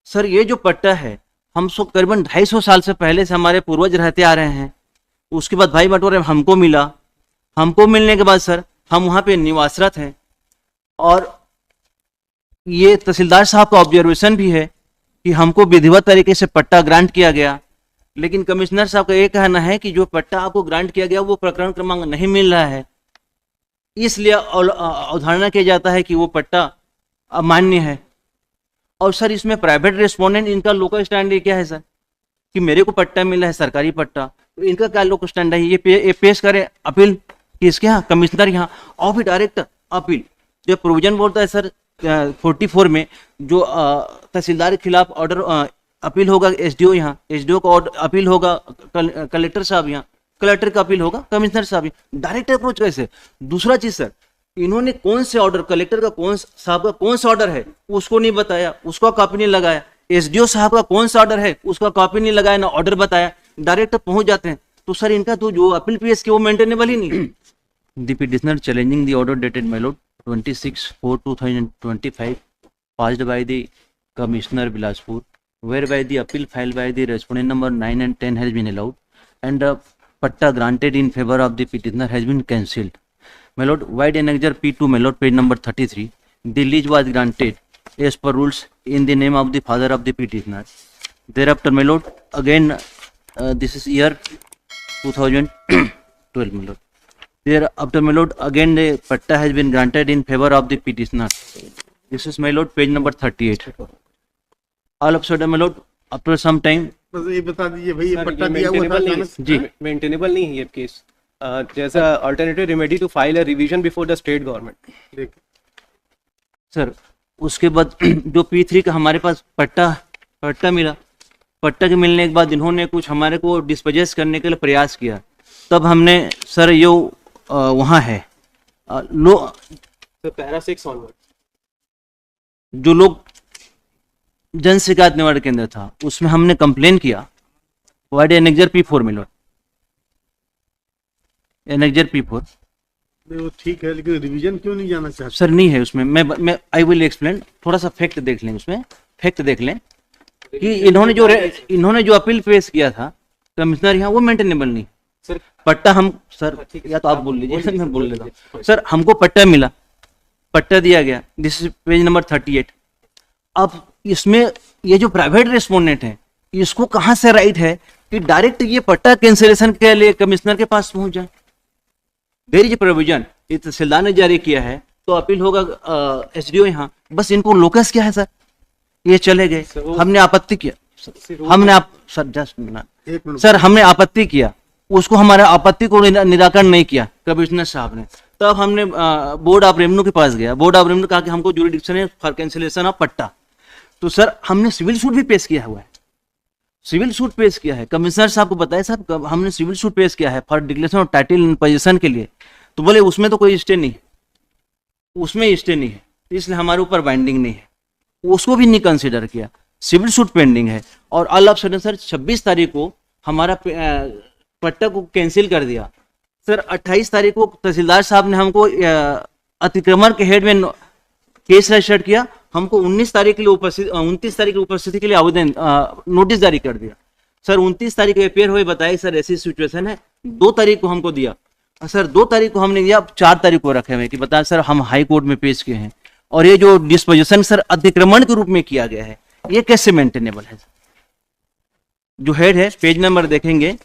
Sir ये जो पट्टा है हम सो करीबन 250 साल से पहले से हमारे पूर्वज रहते आ रहे हैं। उसके बाद भाई बटोरे हमको मिला। हमको मिलने के बाद सर हम वहाँ पे निवासरत हैं और ये तहसीलदार साहब का ऑब्जर्वेशन भी है कि हमको विधिवत तरीके से पट्टा ग्रांट किया गया। लेकिन कमिश्नर साहब का ये कहना है कि जो पट्टा आपको ग्रांट किया गया वो प्रकरण क्रमांक नहीं मिल रहा है, इसलिए अवधारणा किया जाता है कि वो पट्टा अमान्य है। और सर इसमें प्राइवेट रेस्पोंडेंट इनका लोकल स्टैंड क्या है सर कि मेरे को पट्टा मिला है सरकारी पट्टा, तो इनका क्या लोकल स्टैंड है? ये पेश करें अपील किसके यहाँ? कमिश्नर यहाँ और फिर डायरेक्ट अपील। जो प्रोविजन बोलता है सर 44 में जो तहसीलदार के खिलाफ ऑर्डर अपील होगा एसडीओ यहाँ, एसडीओ का ऑर्डर अपील होगा कलेक्टर साहब यहाँ, कलेक्टर का अपील होगा कमिश्नर साहब यहाँ। डायरेक्ट अप्रोच कैसे? दूसरा चीज सर इन्होंने कौन से ऑर्डर, कलेक्टर का कौन साहब का कौन सा ऑर्डर है उसको नहीं बताया, उसका कॉपी नहीं लगाया। एसडीओ साहब का कौन सा ऑर्डर है उसका कॉपी नहीं लगाया, ना ऑर्डर बताया, डायरेक्ट पहुंच जाते हैं। तो सर इनका तो जो अपील पेश किया वो मेंटेनेबल ही नहीं। The petitioner challenging the order dated my Lord 26/4/2025 passed by the Commissioner Bilaspur, whereby the appeal filed by the respondent number 9 and 10 has been allowed and the patta granted in favor of the petitioner has been cancelled. My lord, wide annexure P2, my lord, page number 33. The lease was granted as per rules in the name of the father of the petitioner. Thereafter, my lord, again this is year 2012, my lord. Thereafter, my lord, again the patta has been granted in favor of the petitioner. This is, my lord, page number 38. All of a sudden, my lord, after some time, बस ये बता दीजिए भाई, ये पट्टा दिया हुआ था जी मेंटेनेबल नहीं है ये केस। जैसा alternative remedy to file a revision before the state government. Sir उसके बाद जो P3 का हमारे पास पट्टा मिला, पट्टा के मिलने के बाद इन्होंने कुछ हमारे को डिस्पोजेस करने के लिए प्रयास किया। तब हमने सर यो वहाँ है पैरा 6 ऑनवर्ड जो लोग जन शिकायत निवारण केंद्र था उसमें हमने कंप्लेन किया। वाइड एनेक्जर P4 में, लॉर्ड, एनेक्जर P4। वो ठीक है, लेकिन रिवीजन क्यों नहीं जाना चाहते? सर नहीं है उसमें, मैं आई विल एक्सप्लेन। थोड़ा सा फैक्ट देख लें, उसमें फैक्ट देख लें कि इन्होंने जो अपील पेश किया था कमिश्नर यहाँ, वो मेंटेनेबल नहीं सर। पट्टा हम सर या तो आप बोल लीजिए, मैं बोल लेता हूँ। सर हमको पट्टा मिला, पट्टा दिया गया, दिस इज पेज नंबर 38। अब इसमें ये जो प्राइवेट रेस्पोंडेंट है इसको कहाँ से राइट है कि डायरेक्ट ये पट्टा कैंसिलेशन के लिए कमिश्नर के पास पहुंच जाए? देयर इज प्रोविजन, ये तहसीलदार ने जारी किया है तो अपील होगा एसडीओ यहाँ। बस इनको लोकस क्या है सर, ये चले गए, हमने आपत्ति किया, हमने आपत्ति किया, उसको हमारे आपत्ति को निराकरण नहीं किया कमिश्नर साहब ने। तब हमने बोर्ड ऑफ रेवेन्यू के पास गया। बोर्ड ऑफ रेवेन्यू कहा कि हमको ज्यूरिडिक्शन है फॉर कैंसिलेशन ऑफ पट्टा। तो सर हमने सिविल सूट भी पेश किया हुआ है, सिविल सूट पेश किया है। कमिश्नर साहब को बताया साहब हमने सिविल सूट पेश किया है for declaration of title in position के लिए। तो बोले उसमें तो कोई स्टे नहीं है, उसमें स्टे नहीं है, इसलिए हमारे ऊपर बाइंडिंग नहीं है, उसको भी नहीं कंसिडर किया। सिविल सूट पेंडिंग है और ऑल ऑफ सडन सर 26 तारीख को हमारा पट्टा को कैंसिल कर दिया। सर 28 तारीख को तहसीलदार साहब ने हमको अतिक्रमण के हेड में केस रजिस्टर्ड किया, हमको 29 तारीख के लिए 29 तारीख की उपस्थिति के लिए आवेदन नोटिस जारी कर दिया। सर 29 तारीख को अपेयर हुए, बताए सर ऐसी सिचुएशन है। 2 तारीख को हमको दिया सर, 2 तारीख को हमने दिया, 4 तारीख को रखे हुए कि बताया सर हम हाई कोर्ट में पेश किए हैं और ये जो डिस्पोजिशन सर अतिक्रमण के रूप में किया गया है ये कैसे मेंटेनेबल है? जो हेड है पेज नंबर देखेंगे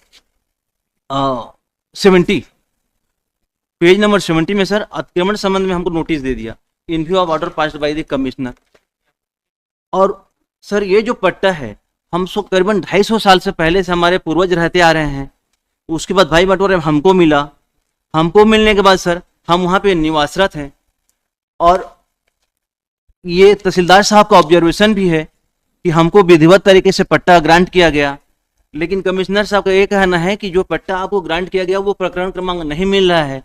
70, पेज नंबर 70 में सर अतिक्रमण संबंध में हमको नोटिस दे दिया इन view of order passed by the commissioner. और सर ये जो पट्टा है हम सो करीबन 250 साल से पहले से हमारे पूर्वज रहते आ रहे हैं। उसके बाद भाई बटोरे हमको मिला, हमको मिलने के बाद सर हम वहाँ पे निवासरत हैं और ये तहसीलदार साहब का ऑब्जर्वेशन भी है कि हमको विधिवत तरीके से पट्टा ग्रांट किया गया। लेकिन कमिश्नर साहब का ये कहना है कि जो पट्टा आपको ग्रांट किया गया वो प्रकरण क्रमांक नहीं मिल रहा है,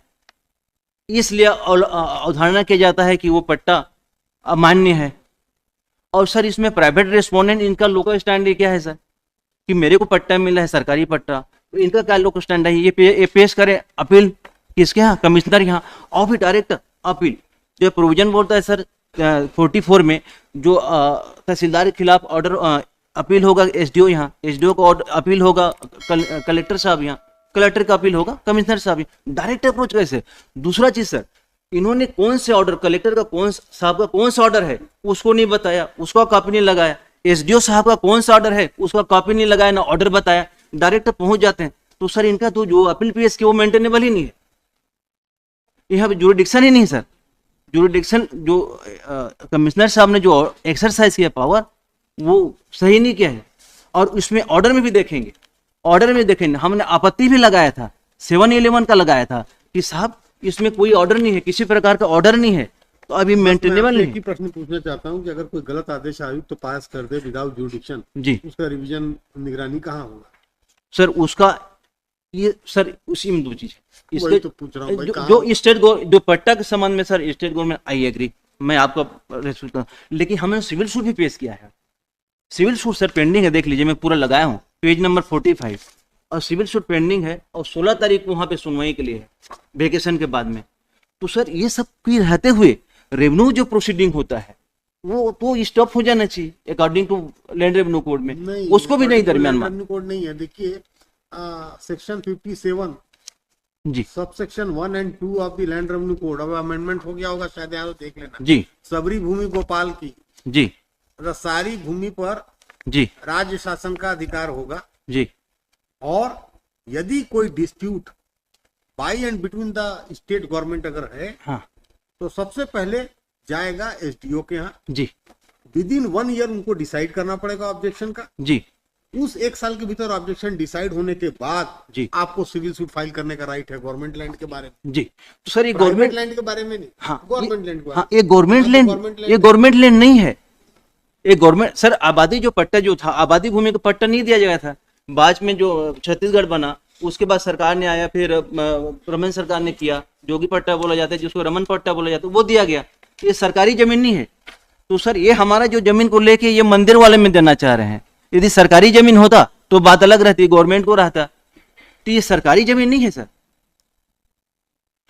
इसलिए अवधारणा किया जाता है कि वो पट्टा अमान्य है। और सर इसमें प्राइवेट रेस्पोंडेंट इनका लोकल स्टैंड क्या है सर कि मेरे को पट्टा मिला है सरकारी पट्टा, तो इनका क्या लोकल स्टैंड है? ये पेश करें अपील किसके यहाँ? कमिश्नर यहाँ और फिर डायरेक्ट अपील। जो प्रोविजन बोलता है सर 44 में जो तहसीलदार के खिलाफ ऑर्डर अपील होगा, एसडीओ यहाँ, एसडीओ का ऑर्डर अपील होगा, कलेक्टर साहब यहाँ, कलेक्टर का अपील होगा कमिश्नर साहब यहाँ, डायरेक्ट अप्रोच कैसे? दूसरा चीज सर, इन्होंने कौन से ऑर्डर, कलेक्टर का कौन साहब का कौन सा ऑर्डर है उसको नहीं बताया, उसका कॉपी नहीं लगाया, एसडीओ साहब का कौन सा ऑर्डर है उसका कॉपी नहीं लगाया, ना ऑर्डर बताया, डायरेक्ट पहुंच जाते हैं। तो सर इनका तो जो अपील पेश की वो मेंटेनेबल ही नहीं है, यहाँ पे जुरिडिक्शन ही नहीं सर। जुरिडिक्शन जो कमिश्नर साहब ने जो एक्सरसाइज किया पावर, वो सही नहीं किया है। और उसमें ऑर्डर में भी देखेंगे, ऑर्डर में देखेंगे हमने आपत्ति भी लगाया था, 711 का लगाया था कि साहब इसमें कोई ऑर्डर नहीं है, किसी प्रकार का ऑर्डर नहीं है, तो अभी मेंटेनेबल मैं नहीं एक ही प्रश्न पूछना चाहता हूँ कि अगर कोई गलत आदेश आयुक्त तो पास कर दे विदाउट जुरिडिक्शन, जी उसका रिवीजन निगरानी कहाँ होगा? सर। उसका ये सर उसी में दो चीज है वही इसके, तो पूछ रहा हूँ भाई, जो स्टेट जो पट्टा के संबंध में sir state government, I agree, मैं आपका रेस्पेक्ट करता हूं, लेकिन हमने सिविल सूट भी पेश किया है। सिविल सूट सर पेंडिंग है, देख लीजिए मैं पूरा लगाया हूँ, पेज नंबर 45, और सिविल सूट पेंडिंग है, और 16 तारीख को वहां पे सुनवाई के लिए है, वेकेशन के बाद में। तो सर ये सब की रहते हुए रेवेन्यू जो प्रोसीडिंग होता है वो तो स्टॉप हो जाना चाहिए according to land revenue code में, उसको भी नहीं दरमियान में। रेवेन्यू कोड नहीं है, देखिए section 57 G sub section 1 and 2 of the land revenue code, अब अमेंडमेंट हो गया होगा शायद, यहाँ तो देख लेना। जी सबरी भूमि गोपाल की, जी मतलब सारी भूमि पर जी राज्य शासन का अधिकार होगा, जी और यदि कोई dispute by and between the state government अगर है, हाँ तो सबसे पहले जाएगा एसडीओ के यहाँ, जी विद इन 1 ईयर उनको डिसाइड करना पड़ेगा ऑब्जेक्शन का। जी उस 1 साल के भीतर ऑब्जेक्शन डिसाइड होने के बाद जी आपको सिविल सूट फाइल करने का राइट है गवर्नमेंट लैंड के बारे में, जी। तो सर ये गवर्नमेंट गवर्नमेंट, लैंड के बारे में नहीं, हाँ गवर्नमेंट लैंड के हाँ बारे ये गवर्नमेंट हाँ, तो लैंड, गवर्नमेंट लैंड ये गवर्नमेंट लैंड नहीं है, ये गवर्नमेंट सर आबादी जो पट्टा जो था, आबादी भूमि का पट्टा नहीं दिया गया था। बाद में जो छत्तीसगढ़ बना उसके बाद सरकार ने आया, फिर रमन सरकार ने किया, जोगी पट्टा बोला जाता है जिसको रमन पट्टा बोला जाता है, वो दिया गया। ये सरकारी जमीन नहीं है। तो सर ये हमारा जो जमीन को लेके ये मंदिर वाले में देना चाह रहे हैं, यदि सरकारी जमीन होता तो बात अलग रहती, गवर्नमेंट को रहता। तो ये सरकारी जमीन नहीं है सर,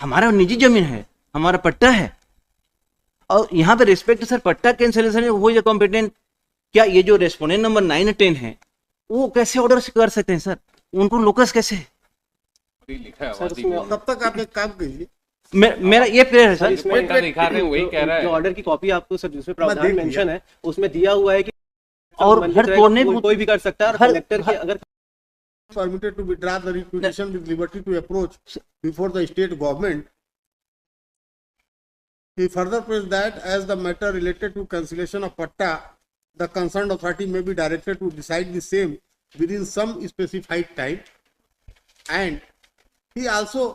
हमारा निजी जमीन है, हमारा पट्टा है। और यहाँ पे रिस्पेक्ट सर पट्टा कैंसिलेशन हो या कॉम्पिटेंट, क्या ये जो रेस्पोंडेंट नंबर 9 और 10 है वो कैसे ऑर्डर कर सकते हैं सर, उनको लोकस कैसे है? सर उसमें तब तक आप एक काम कीजिए, मेरा ये प्रेयर है सर, इसमें दिखा रहे हैं वही कह रहा है। जो ऑर्डर की कॉपी आपको सर जिसमें प्रावधान देख लिया। मेंशन है उसमें दिया हुआ है कि और हर तोड़ने कोई भी कर सकता है, और हर- कलेक्टर की अगर permitted to withdraw the requisition with liberty to approach before the state government. He further pressed that as the matter related to cancellation of patta, the concerned authority may be directed to decide the same within some specified time. And he also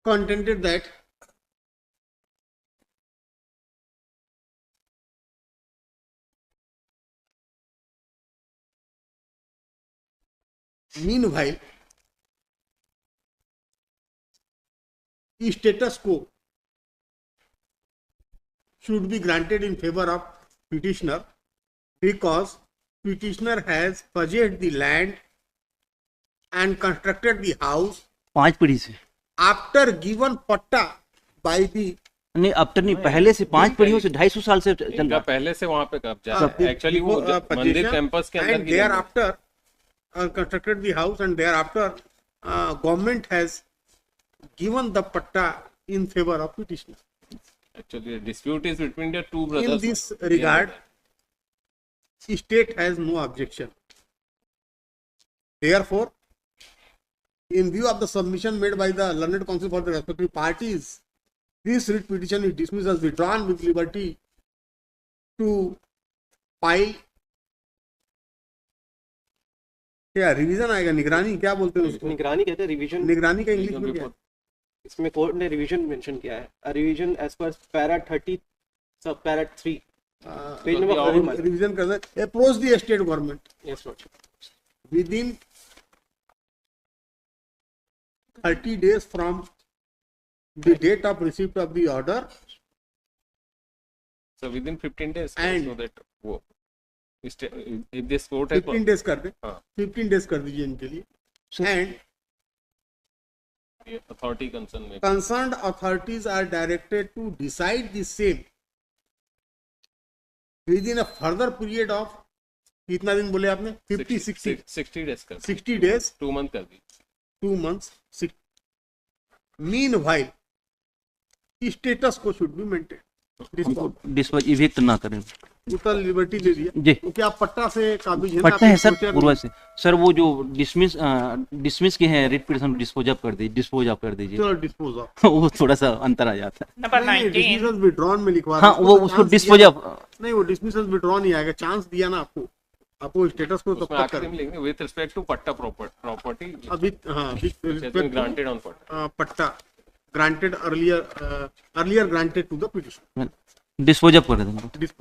contended that meanwhile status quo should be granted in favor of petitioner because petitioner has purchased the land and constructed the house 5 पीढ़ी से after given patta by the नहीं, अब तक नहीं, पहले से 5 पीढ़ियों से 250 साल से चल इनका रहा। पहले से वहाँ पे कब्जा uh, है एक्चुअली, वो possession मंदिर कैंपस के अंदर and की जमीन है। thereafter constructed the house and thereafter government has given the patta in favor of petitioner. Actually, the dispute is between the two In brothers. this regard, state has no objection. Therefore, in view of the submission made by the learned counsel for the respective parties, this writ petition is dismissed as withdrawn with liberty to file. क्या revision आएगा, निगरानी क्या बोलते हैं उसको, निगरानी कहते हैं, रिवीजन निगरानी का इंग्लिश में क्या है? इसमें कोर्ट ने रिवीजन मेंशन किया है, रिवीजन एज पर पैरा 30 सब पैरा 3 पेज नंबर रिवीजन करना है, approach the state government yes note within 30 days from the date of receipt of the order, So within 15 days, And- so that वो if this court has 15 days कर दे, हाँ। 15 days कर दीजिए इनके लिए, Sir- and The authority concerned may. concerned authorities are directed to decide the same within a further period of कितना दिन बोले आपने 60 days कर 60 days 2 month कर दी 2 months meanwhile status quo should be maintained dispose evict ना करें total liberty दे दिया जी। तो क्या आप पट्टा से काबिज है ना? पट्टा है आपने सर सोचा भी- पूर्वज से सर। वो जो डिसमिस के हैं रिट पिटिशन डिस्पोज अप कर दीजिए, डिस्पोज अप कर दीजिए। चलो डिस्पोज ऑफ वो थोड़ा सा अंतर आ जाता है। Number 19. डिसमिसल विड्रॉन में लिखवा हाँ रहा वो तो उसको chance डिस्पोज दिया- अप नहीं वो डिसमिसल विड्रॉन ही आएगा, चांस दिया ना आपको स्टेटस को तब उसमें तक आखिर कर में लिखेंगे with respect to पट्टा property अभी हाँ which has been granted on पट्टा। पट्टा granted earlier granted to the petition dispose up कर देंगे। dispose